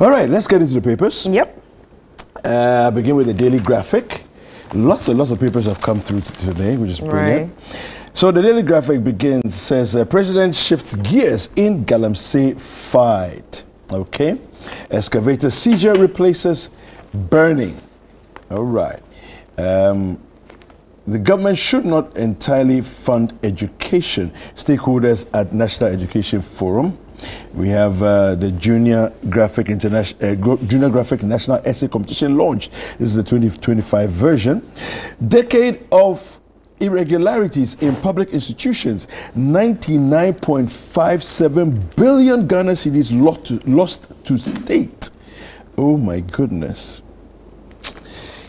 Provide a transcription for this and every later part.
All right, let's get into the papers. Yep. Begin with the Daily Graphic. Lots and lots of papers have come through today, which is brilliant. Right. So the Daily Graphic begins, says, President shifts gears in Galamsey fight. Okay. Excavator seizure replaces burning. All right. The government should not entirely fund education. Stakeholders at National Education Forum. We have the Junior Graphic National Essay Competition launched. This is the 2025 version. Decade of irregularities in public institutions. 99.57 billion Ghana cedis lost to state. Oh my goodness.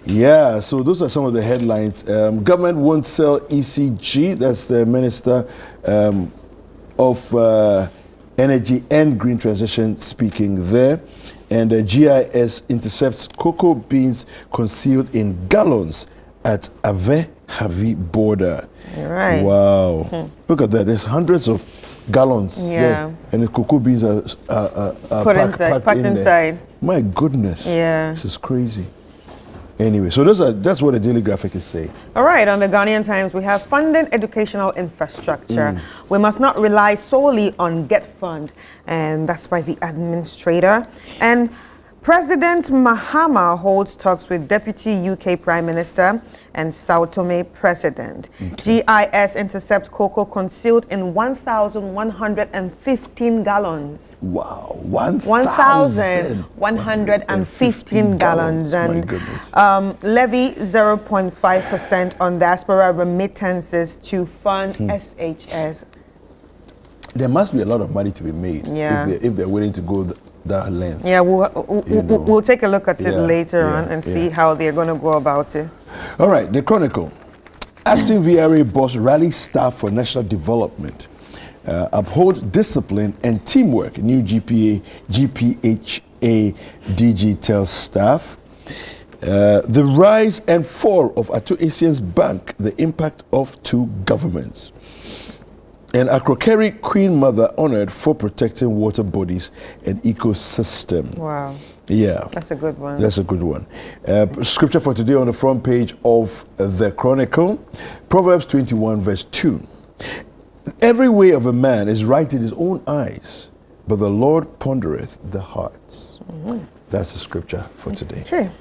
Yeah, so those are some of the headlines. Government won't sell ECG. That's the Minister of Energy and Green Transition speaking there. And GIS intercepts cocoa beans concealed in gallons at Ave-Havi border. Right. Wow. Look at that. There's hundreds of gallons there. And the cocoa beans are packed inside. My goodness. Yeah. This is crazy. Anyway, so that's what the Daily Graphic is saying. All right, on the Ghanaian Times, we have funding educational infrastructure. We must not rely solely on GetFund, and that's by the administrator. And President Mahama holds talks with Deputy UK Prime Minister and Sao Tome President. Okay. GIS intercepts cocoa concealed in 1,115 gallons. Wow, 1,115 gallons. And levy 0.5% on diaspora remittances to fund SHS. There must be a lot of money to be made if they're willing to go that length. Yeah, we'll take a look at it later on and see how they're going to go about it. All right, the Chronicle. Acting VRA boss rallies staff for national development. Upholds discipline and teamwork. New GPHA DG tells staff. The rise and fall of Ato Asians Bank, the impact of two governments. And Akrokeri Queen Mother honored for protecting water bodies and ecosystem. Wow. Yeah. That's a good one. That's a good one. Scripture for today on the front page of the Chronicle. Proverbs 21 verse 2. Every way of a man is right in his own eyes, but the Lord pondereth the hearts. That's the scripture for today. Sure.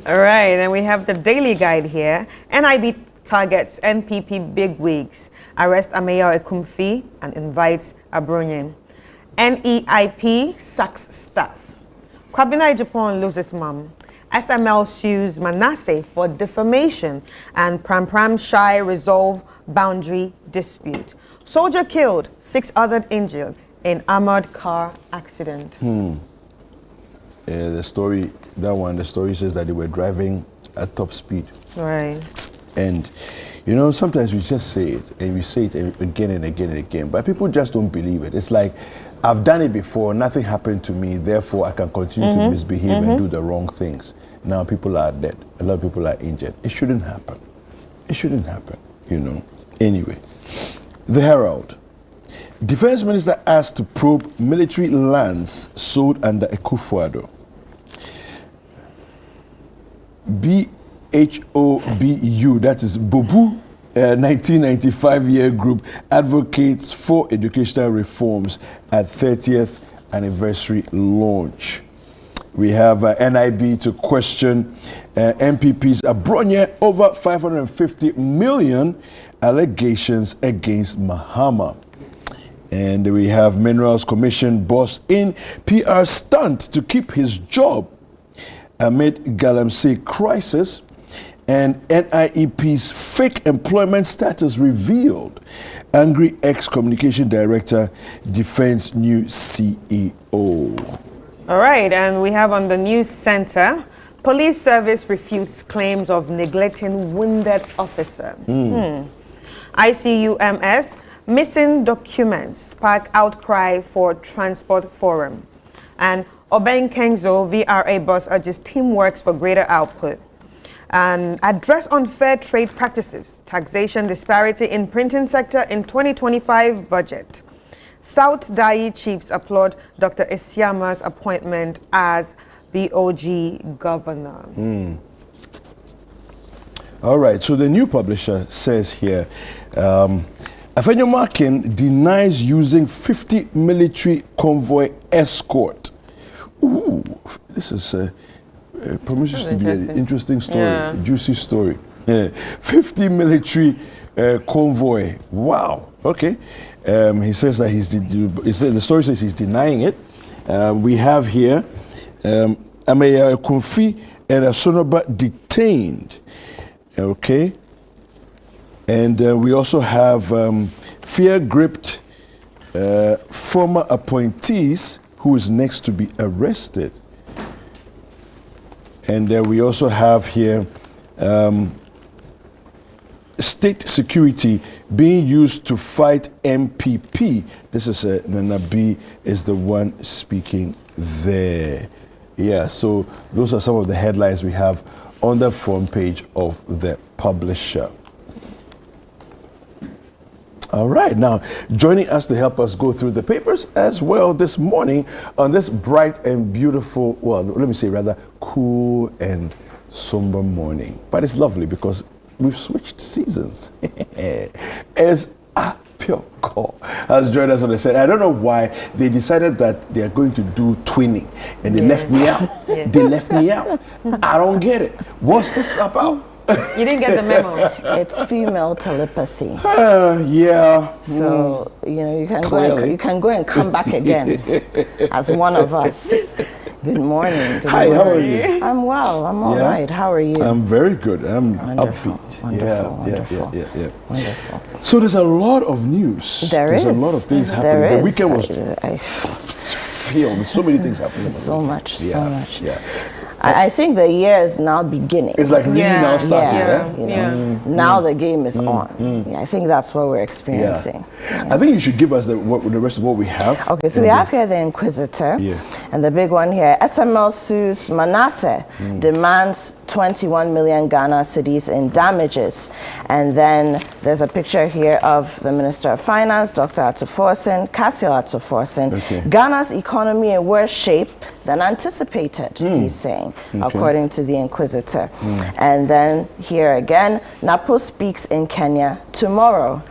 All right, and we have the daily guide here. NIB targets NPP bigwigs, arrest Ameyaw-Akumfi and invites Abronye. NEIP sacks staff. Kwabena Japan loses mom. SML sues Manasseh for defamation, and Pram Shai resolve boundary dispute. Soldier killed, 6 others injured in armored car accident. The story says that they were driving at top speed. Right. And, you know, sometimes we just say it, and we say it again and again and again, but people just don't believe it. It's like, I've done it before, nothing happened to me, therefore I can continue to misbehave and do the wrong things. Now people are dead. A lot of people are injured. It shouldn't happen. It shouldn't happen, you know. Anyway, the Herald. Defense Minister asked to probe military lands sold under Akufo-Addo. BHOBU, that is Bobu, 1995-year group, advocates for educational reforms at 30th anniversary launch. We have NIB to question MPP's Abronye over 550 million allegations against Mahama. And we have Minerals Commission boss in PR stunt to keep his job amid Galamsey crisis. And NIEP's fake employment status revealed. Angry ex-communication director defends new CEO. All right, and we have on the news center, police service refutes claims of neglecting wounded officer. ICUMS, missing documents, spark outcry for transport forum. And Obeng Kenzo, VRA boss, urges teamwork for greater output. And address unfair trade practices, taxation disparity in printing sector in 2025 budget. South Dai chiefs applaud Dr. Esiama's appointment as BOG governor. All right, so the new publisher says here, Ameyaw-Akumfi denies using 50 military convoy escort. Ooh, this is promises to be an interesting story, juicy story. 50 military convoy. Wow. Okay. He says that the story says he's denying it. We have here Ameyaw-Akumfi and Osonoba detained. Okay. And we also have fear-gripped former appointees who is next to be arrested. And we also have here state security being used to fight MPP. This is Nana B is the one speaking there. Yeah, so those are some of the headlines we have on the front page of the publisher. All right, now joining us to help us go through the papers as well this morning on this bright and beautiful, well, let me say rather cool and somber morning. But it's lovely because we've switched seasons. As a pure call has joined us on the set. I don't know why they decided that they are going to do twinning and they left me out. They left me out. I don't get it. What's this about? You didn't get the memo. It's female telepathy. Yeah. So you can go and come back again as one of us. Good morning. Hi, how are you? I'm well. I'm all right. How are you? I'm very good. I'm Wonderful. upbeat. Wonderful. Yeah. Wonderful. So there's a lot of news. There's a lot of things happening. The weekend was there's so many things happening. So much. Yeah. I think the year is now beginning. It's like really now starting. Now the game is on. Yeah, I think that's what we're experiencing. I think you should give us the rest of what we have. Okay, so we have here the Inquisitor, and the big one here, SML sues Manasseh, demands 21 million Ghana cedis in damages. And then there's a picture here of the Minister of Finance, Dr. Atuforsen, Cassiel Atuforsen. Ghana's economy in worse shape than anticipated, he's saying, according to the Inquisitor. And then here again, Napo speaks in Kenya tomorrow.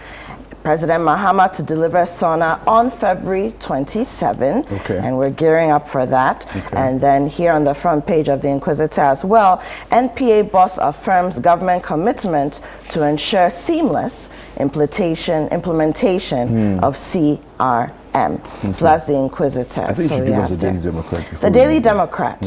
President Mahama to deliver SONA on February 27, and we're gearing up for that. And then here on the front page of the Inquisitor as well, NPA boss affirms government commitment to ensure seamless implementation of CRM. So that's the Inquisitor. I think you should give us the Daily Democrat. The Daily Democrat.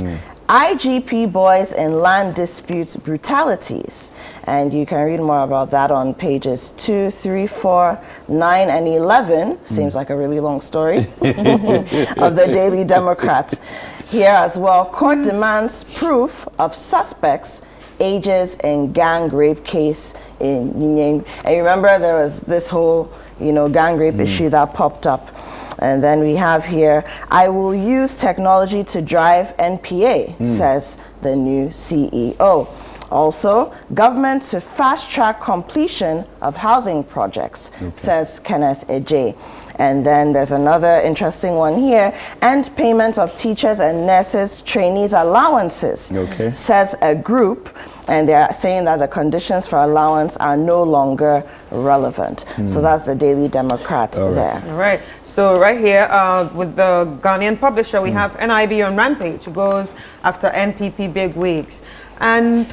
IGP boys in land disputes brutalities. And you can read more about that on pages 2, 3, 4, 9, and 11. Seems like a really long story of the Daily Democrat. Here as well, court demands proof of suspects' ages in gang rape case in Ninyeng. And remember there was this whole, gang rape issue that popped up. And then we have here, I will use technology to drive NPA, says the new CEO. Also, government to fast-track completion of housing projects, says Kenneth Ejay. And then there's another interesting one here, and payment of teachers and nurses, trainees allowances, says a group, and they're saying that the conditions for allowance are no longer relevant. So that's the Daily Democrat there. All right. So right here with the Ghanaian publisher, we have NIB on rampage, goes after NPP bigwigs. And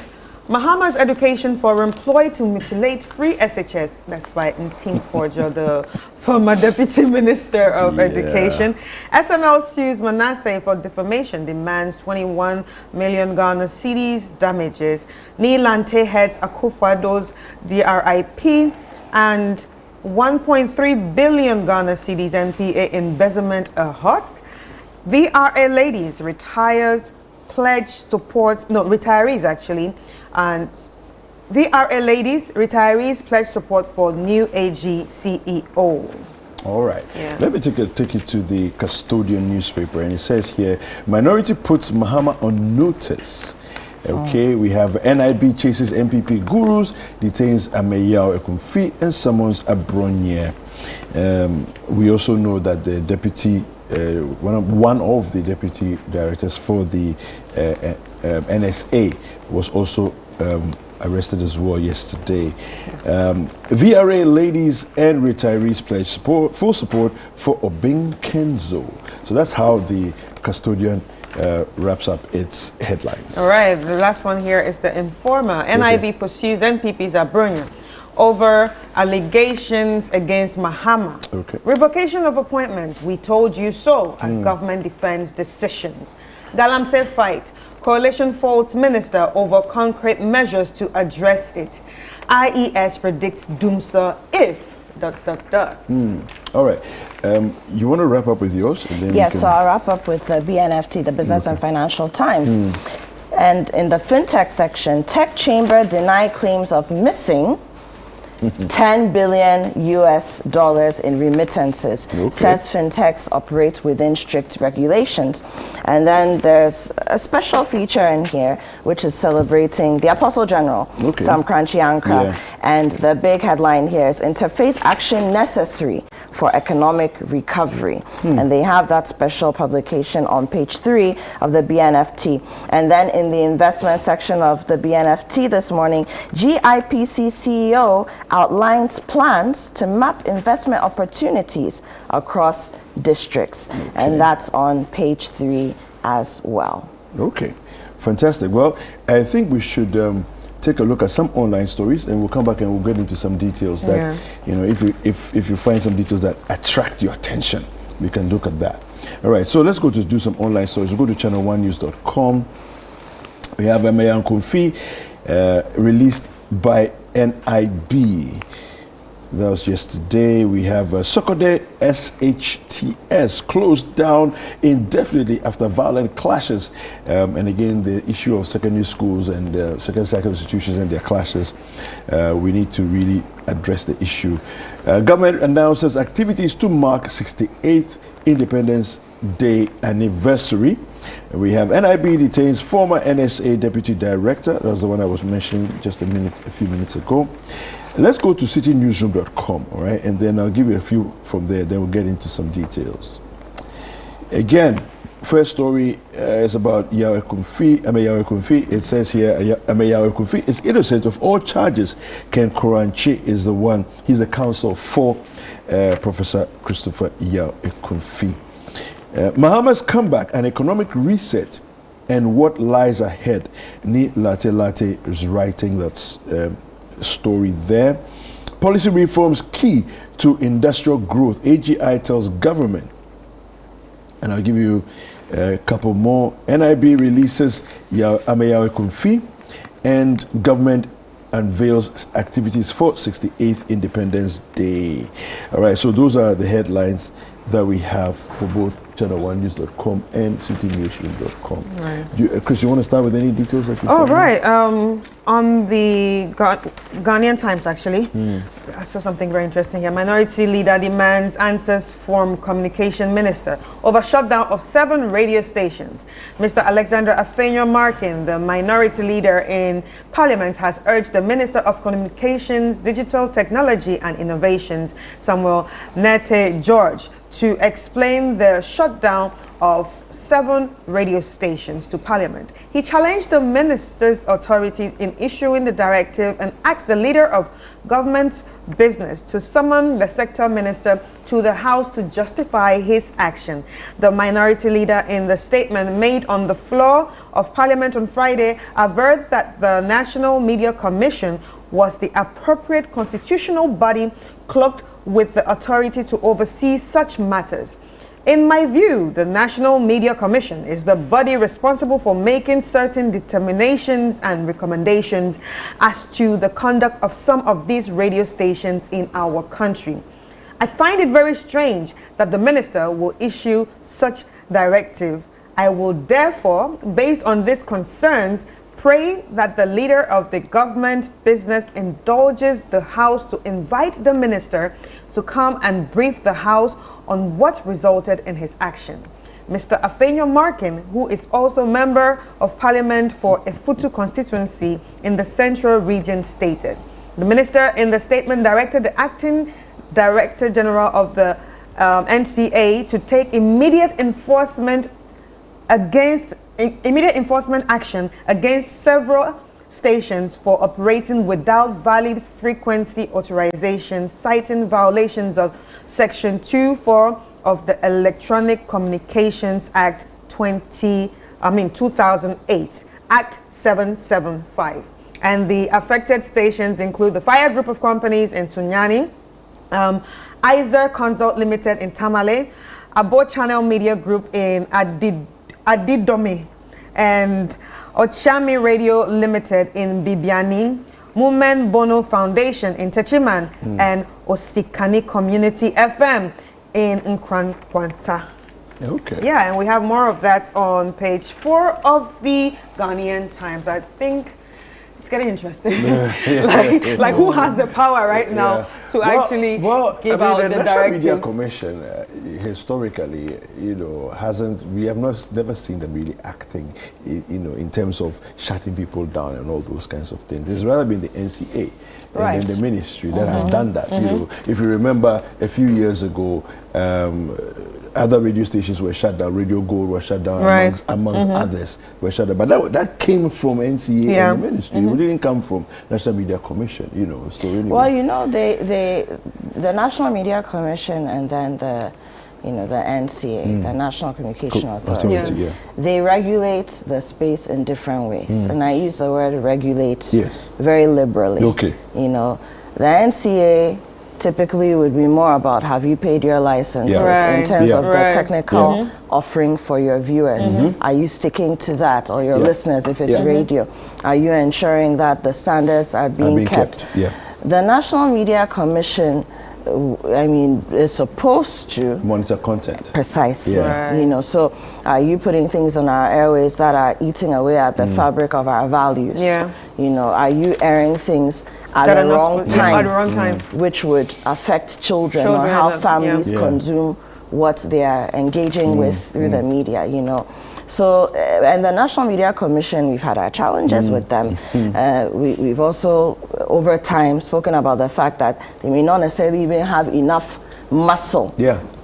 Mahama's education for employed to mutilate free SHS. That's by Ntim Forger, the former Deputy Minister of Education. SML sues Manasseh for defamation, demands 21 million Ghana cedis damages. Nilante heads Akufo-Addo's DRIP and 1.3 billion Ghana cedis NPA embezzlement a husk. VRA ladies retirees actually, and VRA ladies, retirees pledge support for new AG CEO. All right. Let me take you to the Custodian newspaper, and it says here, minority puts Mahama on notice. We have NIB chases MPP gurus, detains Ameyaw-Akumfi, and summons Abronye. We also know that the deputy, one of the deputy directors for the NSA was also arrested as well yesterday. VRA ladies and retirees pledge full support for Obing Kenzo. So that's how the Custodian wraps up its headlines. All right, the last one here is the Informer. NIB pursues NPP's Abronya over allegations against Mahama. Okay. Revocation of appointments, we told you so, as government defends decisions. Galamsey fight, coalition faults minister over concrete measures to address it. IES predicts doomsday if... ... All right. You want to wrap up with yours? And then Yes, so I'll wrap up with the BNFT, the Business and Financial Times. And in the fintech section, Tech Chamber deny claims of missing $10 billion US in remittances, says fintechs operate within strict regulations. And then there's a special feature in here, which is celebrating the Apostle General, Sam Kranchi Ankara. And the big headline here is Interfaith Action Necessary for Economic Recovery. And they have that special publication on page 3 of the BNFT. And then in the investment section of the BNFT this morning, GIPC CEO outlines plans to map investment opportunities across districts. And that's on page 3 as well. Okay, fantastic. Well, I think we should take a look at some online stories, and we'll come back and we'll get into some details that, you know, if you find some details that attract your attention, we can look at that. All right, so let's go to do some online stories. We'll go to ChannelOneNews.com. We have Ameyaw-Akumfi released by NIB. That was yesterday. We have Sokode SHTS closed down indefinitely after violent clashes. And again, the issue of secondary schools and secondary institutions and their clashes, we need to really address the issue. Government announces activities to mark 68th Independence Day anniversary. We have NIB detains former NSA Deputy Director. That's the one I was mentioning just a few minutes ago. Let's go to CitiNewsroom.com, all right? And then I'll give you a few from there. Then we'll get into some details. Again, first story is about Ameyaw-Akumfi. It says here, Ameyaw-Akumfi is innocent of all charges. Ken Koranche is the one. He's the counsel for Professor Christopher Ameyaw-Akumfi. Mahama's comeback, an economic reset, and what lies ahead. Ni Latte is writing that story there. Policy reforms key to industrial growth. AGI tells government. And I'll give you a couple more. NIB releases Ameyaw-Akumfi, and government unveils activities for 68th Independence Day. All right, so those are the headlines that we have for both ChannelOneNews.com and CitiNewsroom.com. Right. Chris, you want to start with any details that you found? Right. On the Ghanaian Times, actually, I saw something very interesting here. Minority leader demands answers from communication minister over shutdown of 7 radio stations. Mr. Alexander Afenyo-Markin, the minority leader in Parliament, has urged the Minister of Communications, Digital Technology and Innovations, Samuel Nete George, to explain the shutdown of 7 radio stations to Parliament. He challenged the minister's authority in issuing the directive and asked the leader of government business to summon the sector minister to the House to justify his action. The minority leader, in the statement made on the floor of Parliament on Friday, averred that the National Media Commission was the appropriate constitutional body cloaked with the authority to oversee such matters. In my view, the National Media Commission is the body responsible for making certain determinations and recommendations as to the conduct of some of these radio stations in our country. I find it very strange that the minister will issue such directive. I will therefore, based on these concerns, pray that the leader of the government business indulges the House to invite the minister to come and brief the House on what resulted in his action. Mr. Afenyo-Markin, who is also member of Parliament for Efutu constituency in the Central Region, stated. The minister in the statement directed the acting Director General of the NCA to take immediate enforcement action against several stations for operating without valid frequency authorization, citing violations of Section 2(4) of the Electronic Communications Act 2008, Act 775. And the affected stations include the Fire Group of Companies in Sunyani, Iser Consult Limited in Tamale, Abo Channel Media Group in Adidome, and Ochami Radio Limited in Bibiani, Mumen Bono Foundation in Techiman, and Osikani Community FM in Nkrankwanta. Okay. Yeah, and we have more of that on page 4 of the Ghanaian Times. I think it's getting interesting. like who has the power right now to actually give out the directives? The National Media Commission, historically, we have never seen them really acting, in terms of shutting people down and all those kinds of things. It's rather been the NCA and then the ministry that has done that. If you remember, a few years ago, other radio stations were shut down. Radio Gold was shut down, amongst others were shut down. But that came from NCA and the ministry. It didn't come from National Media Commission, So anyway. Well, the National Media Commission and then the NCA, the National Communication Authority, they regulate the space in different ways. And I use the word regulate very liberally. Okay. The NCA typically would be more about, have you paid your licenses in terms of the technical offering for your viewers? Are you sticking to that, or your listeners if it's radio? Are you ensuring that the standards are being kept? The National Media Commission, is supposed to monitor content. Precisely. So are you putting things on our airways that are eating away at the fabric of our values? Are you airing things at the wrong time, which would affect children or how families consume what they are engaging with through the media, So, and the National Media Commission, we've had our challenges with them. We've also, over time, spoken about the fact that they may not necessarily even have enough muscle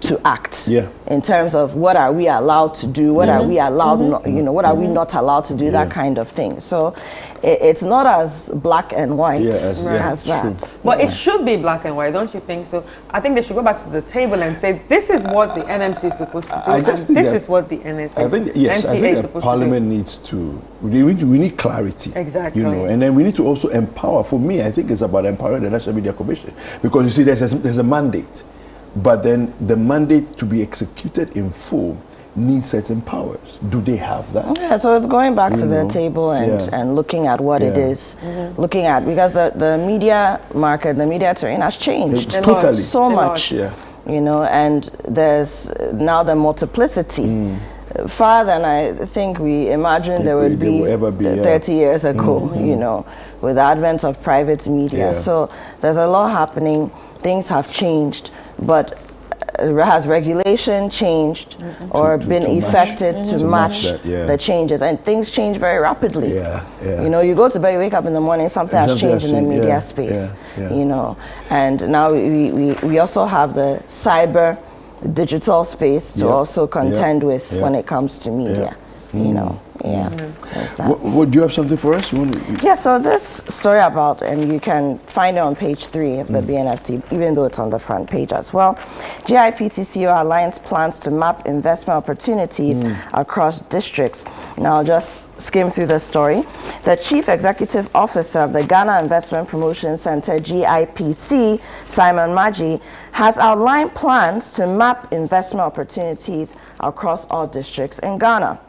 to act in terms of what are we allowed to do, what are we allowed, what are we not allowed to do, that kind of thing. So it's not as black and white as that. True. But it should be black and white, don't you think so? I think they should go back to the table and say, this is what the NMC is supposed to do, and this is what the NCA is supposed to do. Parliament needs to, we need clarity. Exactly. And then we need to also empower. For me, I think it's about empowering the National Media Commission. Because you see, there's a mandate. But then the mandate to be executed in full needs certain powers. Do they have that? Yeah, so it's going back to the table and looking at what it is. Looking at, because the media market, the media terrain has changed. Totally. So much. And there's now the multiplicity. Far than I think we imagined there would be 30 years ago, with the advent of private media. So there's a lot happening. Things have changed. But has regulation changed or been effected to match the changes? And things change very rapidly. You go to bed, you wake up in the morning, something has changed in the media space. And now we also have the cyber digital space to also contend with when it comes to media. What, do you have something for us? So this story about, and you can find it on page 3 of the BNFT, even though it's on the front page as well. GIPTCO Alliance plans to map investment opportunities across districts. Now I'll just skim through the story. The Chief Executive Officer of the Ghana Investment Promotion Center, GIPC, Simon Maji, has outlined plans to map investment opportunities across all districts in Ghana.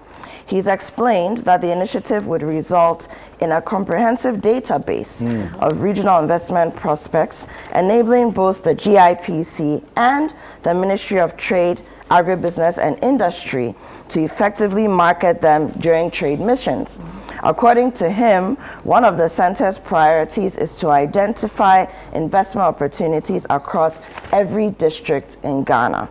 He's explained that the initiative would result in a comprehensive database of regional investment prospects, enabling both the GIPC and the Ministry of Trade, Agribusiness and Industry to effectively market them during trade missions. According to him, one of the center's priorities is to identify investment opportunities across every district in Ghana.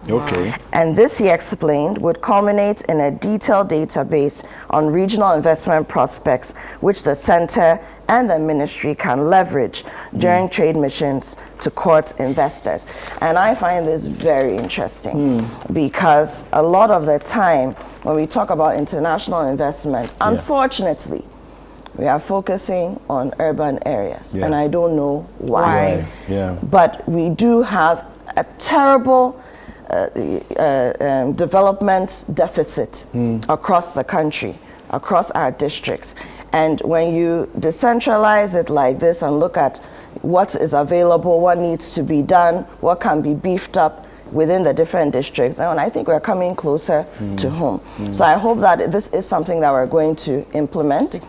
And this, he explained, would culminate in a detailed database on regional investment prospects, which the center and the ministry can leverage during trade missions to court investors. And I find this very interesting because a lot of the time when we talk about international investment, unfortunately, we are focusing on urban areas, and I don't know why. But we do have a terrible development deficit across the country, across our districts. And when you decentralize it like this and look at what is available, what needs to be done, what can be beefed up within the different districts, and I think we're coming closer to home. So I hope that this is something that we're going to implement.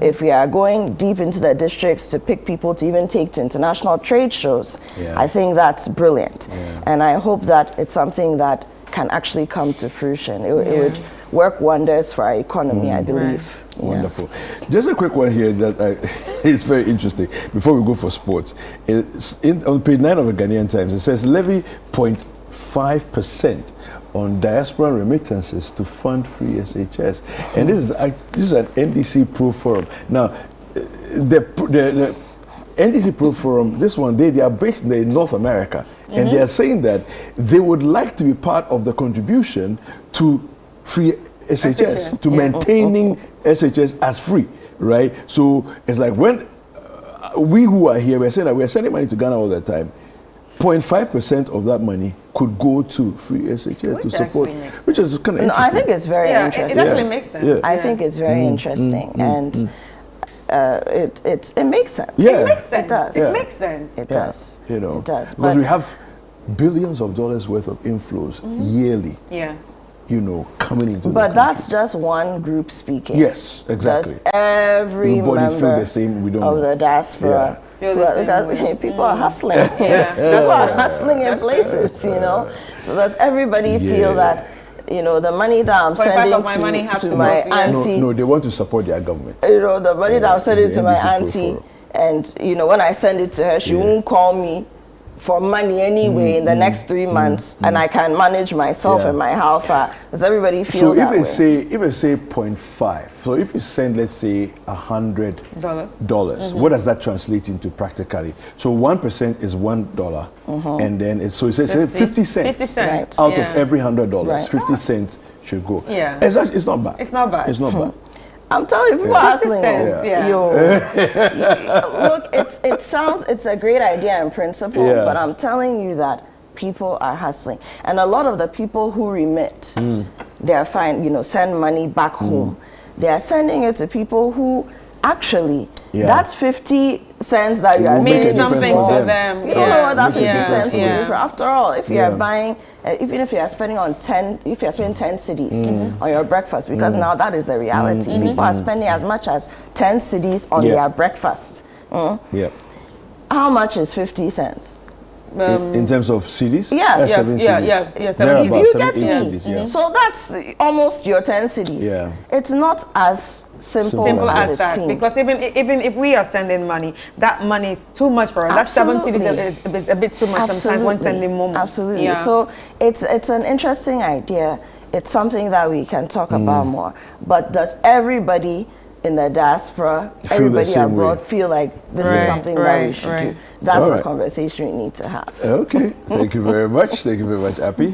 If we are going deep into the districts to pick people to even take to international trade shows, I think that's brilliant. And I hope that it's something that can actually come to fruition. It would work wonders for our economy, I believe. Wonderful. Just a quick one here that is very interesting before we go for sports. On page 9 of the Ghanaian Times, it says levy 0.5% on diaspora remittances to fund free SHS. And this is an NDC Pro Forum. Now, the NDC Pro Forum, this one, they are based in North America, and they are saying that they would like to be part of the contribution to free SHS, to maintaining SHS as free, right? So it's like when we who are here, we're saying that we're sending money to Ghana all the time. 0.5% of that money could go to free SHS to support, which is kind of interesting. I think it's very interesting. It actually makes sense. I think it's very interesting, and it makes sense. It makes sense. It does. It makes sense. It does. You know, it does. Because we have billions of dollars worth of inflows yearly. You know, coming into but that's just one group speaking. Yes, exactly. Does every member feel the same? We don't of know. the diaspora. People are hustling. People are hustling in places, you know. So does everybody feel that, you know, the money that I'm sending to my auntie? No, they want to support their government. You know, the money that I'm sending to my auntie, and you know, when I send it to her, she won't call me for money anyway in the next 3 months, and I can manage myself and my house. Does everybody feel that way? So if they say 0.5, so if you send, let's say, $100, what does that translate into practically? So 1% is $1, and then it says 50 cents out of every $100, 50 cents should go. It's not bad. It's not bad. It's not bad. I'm telling you, people are hustling. Look, it's a great idea in principle, but I'm telling you that people are hustling. And a lot of the people who remit, they're fine, you know, send money back home. They are sending it to people who actually, that's 50 cents that you are means something to them. You don't know what that 50 cents will do for. After all, if you are buying, even if you are spending on 10, if you are spending 10 cedis on your breakfast, because now that is the reality. People are spending as much as 10 cedis on their breakfast. How much is 50 cents? In terms of CDs? Yes. 7 CDs. You get me? So that's almost your 10 CDs. It's not as simple as that. Seems. Because even if we are sending money, that money is too much for us. That 7 CDs is a bit too much sometimes when sending more. Absolutely. So it's an interesting idea. It's something that we can talk about more. But does everybody in the diaspora, everybody abroad feel like this is something that we should do? That's the conversation we need to have. Okay. Thank you very much. Thank you very much, Appy.